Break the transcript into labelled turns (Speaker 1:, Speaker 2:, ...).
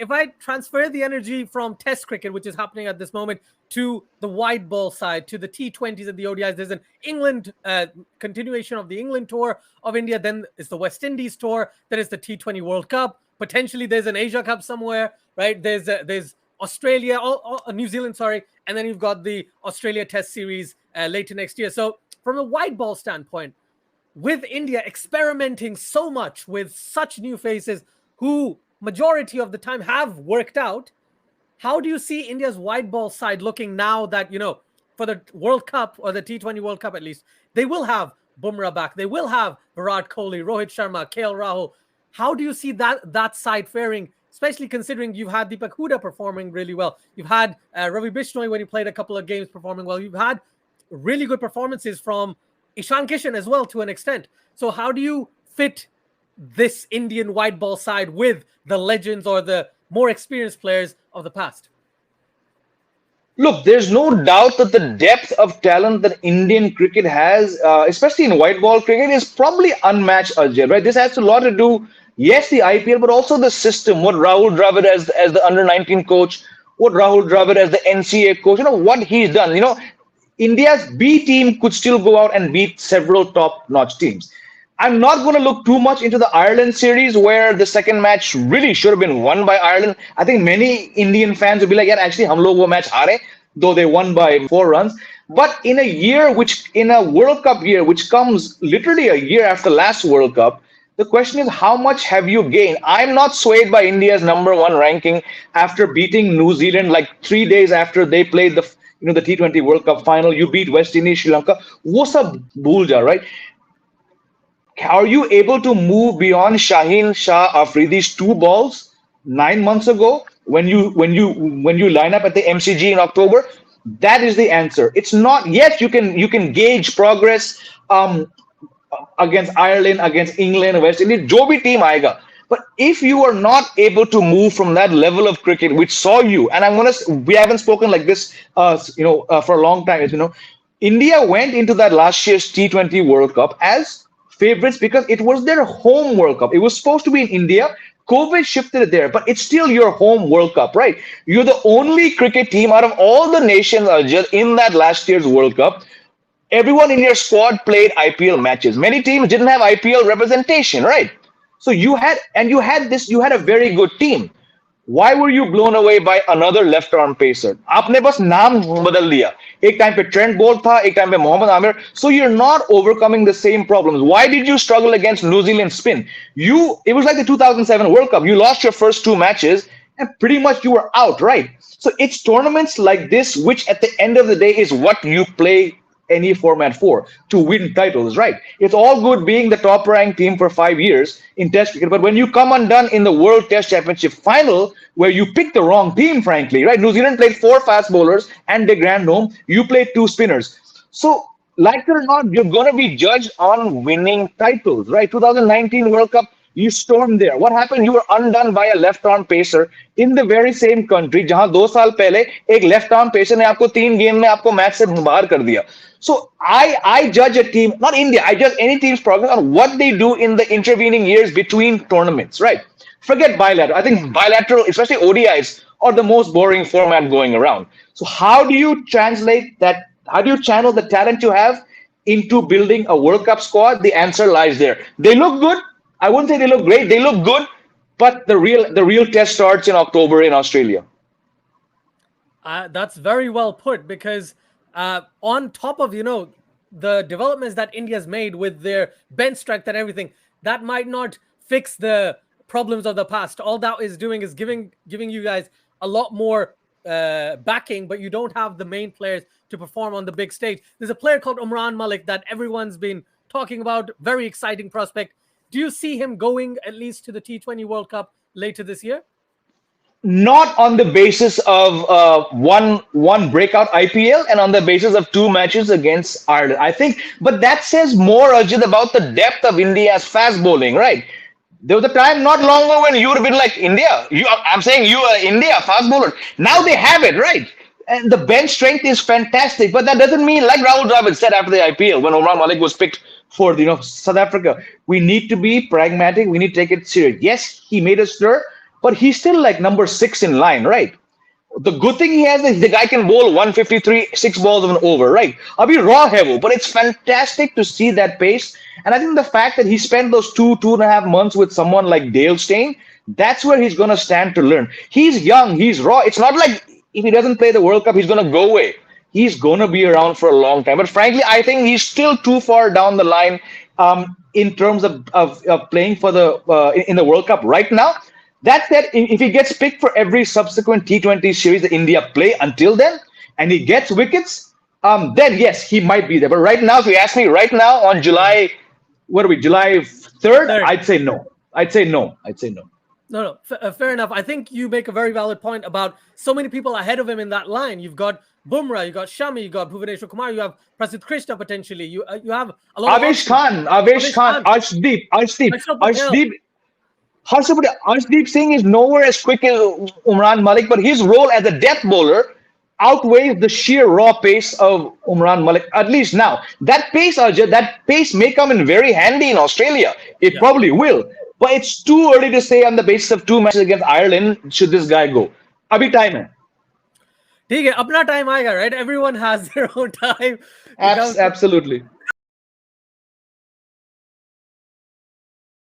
Speaker 1: if I transfer the energy from Test cricket, which is happening at this moment, to the white ball side, to the T20s and the ODIs, there's an England continuation of the England tour of India. Then it's the West Indies tour. Then it's the T20 World Cup. Potentially, there's an Asia Cup somewhere, right? There's Australia, New Zealand, sorry, and then you've got the Australia Test Series later next year. So, from a white ball standpoint, with India experimenting so much with such new faces who majority of the time have worked out, how do you see India's white ball side looking now that, for the World Cup or the T20 World Cup at least, they will have Bumrah back, they will have Virat Kohli, Rohit Sharma, KL Rahul. How do you see that side faring, especially considering you've had Deepak Hooda performing really well? You've had Ravi Bishnoi when he played a couple of games performing well. You've had really good performances from Ishan Kishan as well to an extent. So how do you fit this Indian white ball side with the legends or the more experienced players of the past?
Speaker 2: Look, there's no doubt that the depth of talent that Indian cricket has, especially in white ball cricket, is probably unmatched, Ajay, right? This has a lot to do, yes, the IPL, but also the system, what Rahul Dravid as the under-19 coach, what Rahul Dravid as the NCA coach, what he's done. India's B team could still go out and beat several top-notch teams. I'm not going to look too much into the Ireland series where the second match really should have been won by Ireland. I think many Indian fans would be like, yeah, actually, hum log wo match haare, though they won by 4 runs. But in a World Cup year, which comes literally a year after last World Cup, the question is, how much have you gained? I'm not swayed by India's #1 ranking after beating New Zealand like 3 days after they played the T20 World Cup final. You beat West Indies, Sri Lanka. Wo sab bhool ja, right? Are you able to move beyond Shaheen Shah Afridi's 2 balls 9 months ago when you line up at the MCG in October? That is the answer. It's not. Yes, you can gauge progress against Ireland, against England, West Indies. Jo bhi team aayega. But if you are not able to move from that level of cricket, which saw you, and we haven't spoken like this, for a long time. India went into that last year's T20 World Cup as favorites because it was their home World Cup. It was supposed to be in India. COVID shifted it there, but it's still your home World Cup, right? You're the only cricket team out of all the nations in that last year's World Cup. Everyone in your squad played IPL matches. Many teams didn't have IPL representation, right? So you had a very good team. Why were you blown away by another left-arm pacer? आपने बस नाम बदल दिया. एक time पे Trent Bolt था, एक time पे Mohammad Amir. So you're not overcoming the same problems. Why did you struggle against New Zealand spin? It was like the 2007 World Cup. You lost your first 2 matches and pretty much you were out, right? So it's tournaments like this, which at the end of the day is what you play any format for, to win titles, right? It's all good being the top ranked team for 5 years in Test cricket, but when you come undone in the World Test Championship final, where you picked the wrong team, frankly, right? New Zealand played 4 fast bowlers and De Grandhomme. You played 2 spinners. So, like it or not, you're going to be judged on winning titles, right? 2019 World Cup, you stormed there. What happened? You were undone by a left-arm pacer in the very same country, जहां 2 साल पहले एक left-arm pacer ने आपको 3 game में आपको match से बाहर कर दिया. So I judge a team, not India, I judge any team's progress on what they do in the intervening years between tournaments, right? Forget bilateral. I think bilateral, especially ODIs, are the most boring format going around. So how do you translate that? How do you channel the talent you have into building a World Cup squad? The answer lies there. They look good. I wouldn't say they look great. They look good, but the real test starts in October in Australia.
Speaker 1: That's very well put, because on top of the developments that India's made with their bench strength and everything, that might not fix the problems of the past. All that is doing is giving you guys a lot more backing, but you don't have the main players to perform on the big stage. There's a player called Umran Malik that everyone's been talking about. Very exciting prospect. Do you see him going at least to the T20 World Cup later this year?
Speaker 2: Not on the basis of one breakout IPL and on the basis of 2 matches against Ireland, I think. But that says more, Ajit, about the depth of India's fast bowling, right? There was a time not long ago when you would have been like, India, I'm saying you are India, fast bowler. Now they have it, right? And the bench strength is fantastic. But that doesn't mean, like Rahul Dravid said after the IPL, when Umran Malik was picked for South Africa, we need to be pragmatic. We need to take it serious. Yes, he made a stir. but he's still like number 6 in line, right? The good thing he has is the guy can bowl 153, 6 balls of an over, right? Abhi raw hai wo, but it's fantastic to see that pace. And I think the fact that he spent those 2.5 months with someone like Dale Steyn, that's where he's gonna stand to learn. He's young, he's raw. It's not like if he doesn't play the World Cup, he's gonna go away. He's gonna be around for a long time. But frankly, I think he's still too far down the line in terms of playing for the in the World Cup right now. That said, if he gets picked for every subsequent T20 series that India play until then, and he gets wickets, then yes, he might be there. But right now, if you ask me, right now on July, what are we, July 3rd? I'd say no. I'd say no.
Speaker 1: No, fair enough. I think you make a very valid point about so many people ahead of him in that line. You've got Bumrah, you got Shami, you got Bhuvaneshwar Kumar, you have Prasidh Krishna potentially. You have a lot
Speaker 2: Avesh Khan, Arshdeep Singh is nowhere as quick as Umran Malik, but his role as a death bowler outweighs the sheer raw pace of Umran Malik, at least now. That pace may come in very handy in Australia. It probably will. But it's too early to say on the basis of 2 matches against Ireland, should this guy go. Abhi time hai.
Speaker 1: ठीक है, अपना time आएगा, right? Everyone has their own time.
Speaker 2: Absolutely.